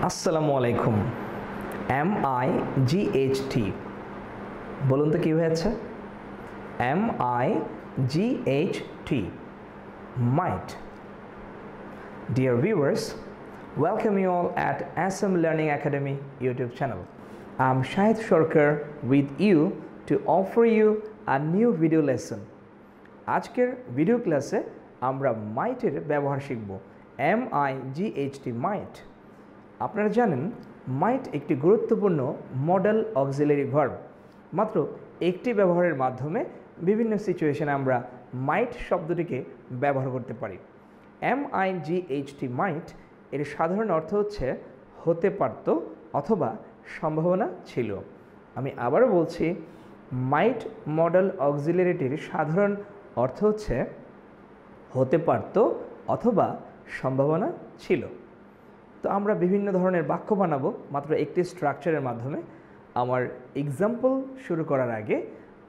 আসসালামু আলাইকুম। MIGHT বলুন তো কি হয়েছে? MIGHT, might. Dear viewers, welcome you all at SM Learning Academy YouTube channel. I'm Shahed Sharkar with you to offer you a new video lesson. আজকের video ক্লাসে আমরা মাইটের ব্যবহার শিখব। MIGHT, might. আপনারা জানেন মাইট একটি গুরুত্বপূর্ণ মডেল অক্সিলারি ভার্ব। মাত্র একটি ব্যবহারের মাধ্যমে বিভিন্ন সিচুয়েশনে আমরা মাইট শব্দটিকে ব্যবহার করতে পারি। MIGHT, মাইট এর সাধারণ অর্থ হচ্ছে হতে পারত অথবা সম্ভাবনা ছিল। আমি আবারও বলছি, মাইট মডেল অক্সিলারিটির সাধারণ অর্থ হচ্ছে হতে পারত অথবা সম্ভাবনা ছিল। তো আমরা বিভিন্ন ধরনের বাক্য বানাবো মাত্র একটি স্ট্রাকচারের মাধ্যমে। আমার এক্সাম্পল শুরু করার আগে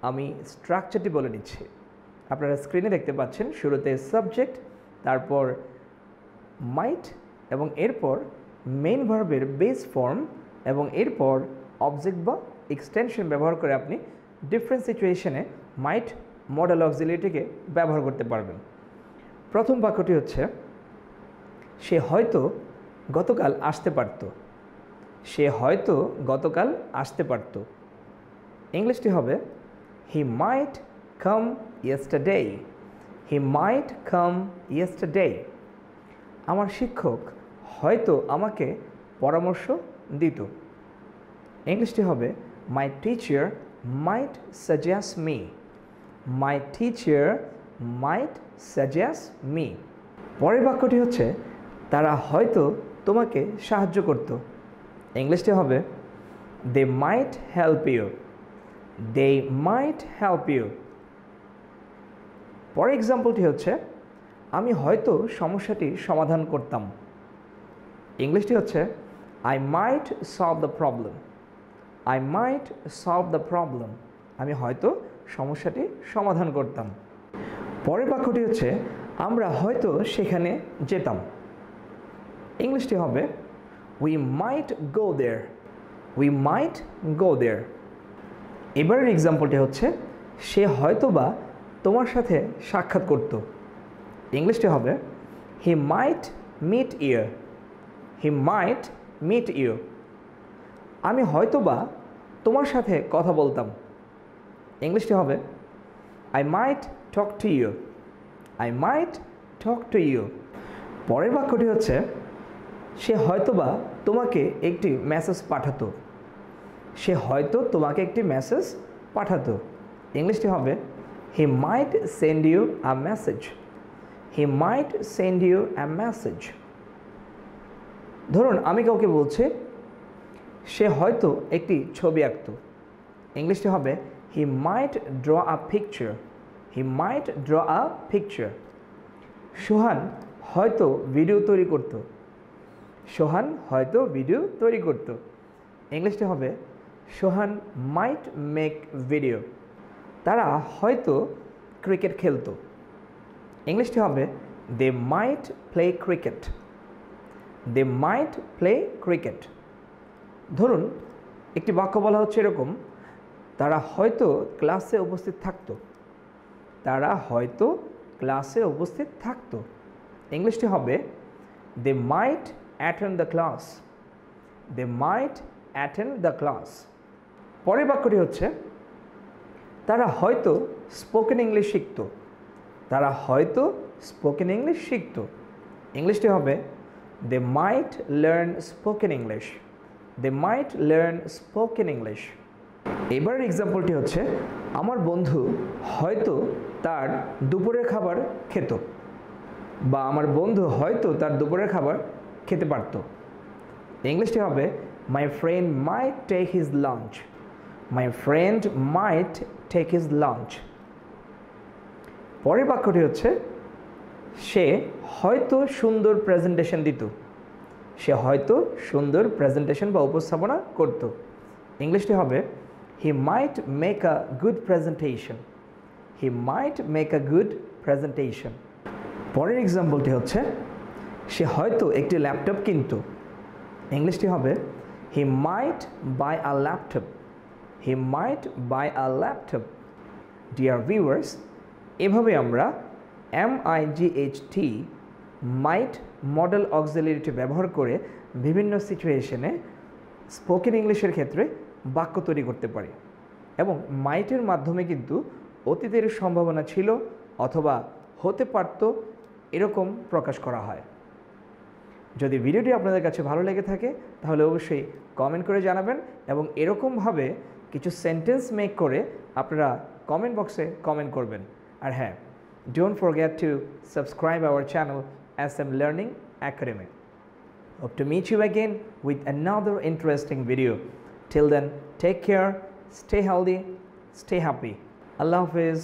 আমি স্ট্রাকচারটি বলে দিচ্ছি। আপনারা স্ক্রিনে দেখতে পাচ্ছেন, শুরুতে সাবজেক্ট, তারপর মাইট এবং এরপর মেইন ভার্বের বেস ফর্ম এবং এরপর অবজেক্ট বা এক্সটেনশন ব্যবহার করে আপনি ডিফারেন্ট সিচুয়েশনে মাইট মডেল অক্সিলারিটিকে ব্যবহার করতে পারবেন। প্রথম বাক্যটি হচ্ছে, সে হয়তো গতকাল আসতে পারত। সে হয়তো গতকাল আসতে পারত। ইংলিশটি হবে he mite come yesterday. He mite come yesterday. আমার শিক্ষক হয়তো আমাকে পরামর্শ দিত। ইংলিশটি হবে my teacher might suggest me. My teacher might suggest me. পরের বাক্যটি হচ্ছে, তারা হয়তো তোমাকে সাহায্য করত। ইংলিশটি হবে they might help you. They might help you. পরের এক্সাম্পলটি হচ্ছে, আমি হয়তো সমস্যাটি সমাধান করতাম। ইংলিশটি হচ্ছে I might solve the problem. I might solve the problem. আমি হয়তো সমস্যাটি সমাধান করতাম। পরের বাক্যটি হচ্ছে, আমরা হয়তো সেখানে যেতাম। ইংলিশটি হবে we might go there. We might গো দেয়ার। এবারের এক্সাম্পলটি হচ্ছে, সে হয়তোবা তোমার সাথে সাক্ষাৎ করত। ইংলিশটি হবে he might meet you. He might meet you. আমি হয়তোবা তোমার সাথে কথা বলতাম। ইংলিশটি হবে I might talk to you. I might talk to you. পরের বাক্যটি হচ্ছে, সে হয়তোবা তোমাকে একটি মেসেজ পাঠাতো। সে হয়তো তোমাকে একটি মেসেজ পাঠাতো। ইংলিশটি হবে he might send you a message. He might send you a message. ধরুন আমি কাউকে বলছি, সে হয়তো একটি ছবি আঁকত। ইংলিশটি হবে he might draw a picture. He might draw a picture. Sohan হয়তো ভিডিও তৈরি করত। সোহান হয়তো ভিডিও তৈরি করত। ইংলিশটি হবে সোহান মাইট মেক ভিডিও। তারা হয়তো ক্রিকেট খেলতো। ইংলিশটি হবে they mite play cricket. They mite play cricket. ধরুন একটি বাক্য বলা হচ্ছে এরকম, তারা হয়তো ক্লাসে উপস্থিত থাকতো। তারা হয়তো ক্লাসে উপস্থিত থাকতো। ইংলিশটি হবে they might attend the class. They might attend the class. পরের বাক্যটি হচ্ছে, তারা হয়তো স্পোকেন ইংলিশ শিখত। তারা হয়তো স্পোকেন ইংলিশ শিখত। ইংলিশটি হবে they mite learn spoken English. They mite learn spoken English. এবারের এক্সাম্পলটি হচ্ছে, আমার বন্ধু হয়তো তার দুপুরের খাবার খেত। বা আমার বন্ধু হয়তো তার দুপুরের খাবার খেতে পারত। ইংলিশটি হবে my friend might take his lunch. My friend might take his lunch. পরের বাক্যটি হচ্ছে, সে হয়তো সুন্দর প্রেজেন্টেশন দিত। সে হয়তো সুন্দর প্রেজেন্টেশন বা উপস্থাপনা করত। ইংলিশটি হবে he might make a good presentation. He might make a good presentation. পরের এক্সাম্পলটি হচ্ছে, সে হয়তো একটি ল্যাপটপ কিনত। ইংলিশটি হবে he might buy a laptop. He might buy a laptop. Dear viewers, এভাবে আমরা MIGHT মাইট মডেল অক্সিলারিটি ব্যবহার করে বিভিন্ন সিচুয়েশনে স্পোকেন ইংলিশের ক্ষেত্রে বাক্য তৈরি করতে পারি এবং মাইটের মাধ্যমে কিন্তু অতীতের সম্ভাবনা ছিল অথবা হতে পারত এরকম প্রকাশ করা হয়। যদি ভিডিওটি আপনাদের কাছে ভালো লেগে থাকে তাহলে অবশ্যই কমেন্ট করে জানাবেন এবং এরকমভাবে কিছু সেন্টেন্স মেক করে আপনারা কমেন্ট বক্সে কমেন্ট করবেন। আর হ্যাঁ, don't forget to subscribe our channel SM Learning Academy. Hope to meet you again with another interesting video. Till then, take care, stay healthy, stay happy. Allah Hafiz.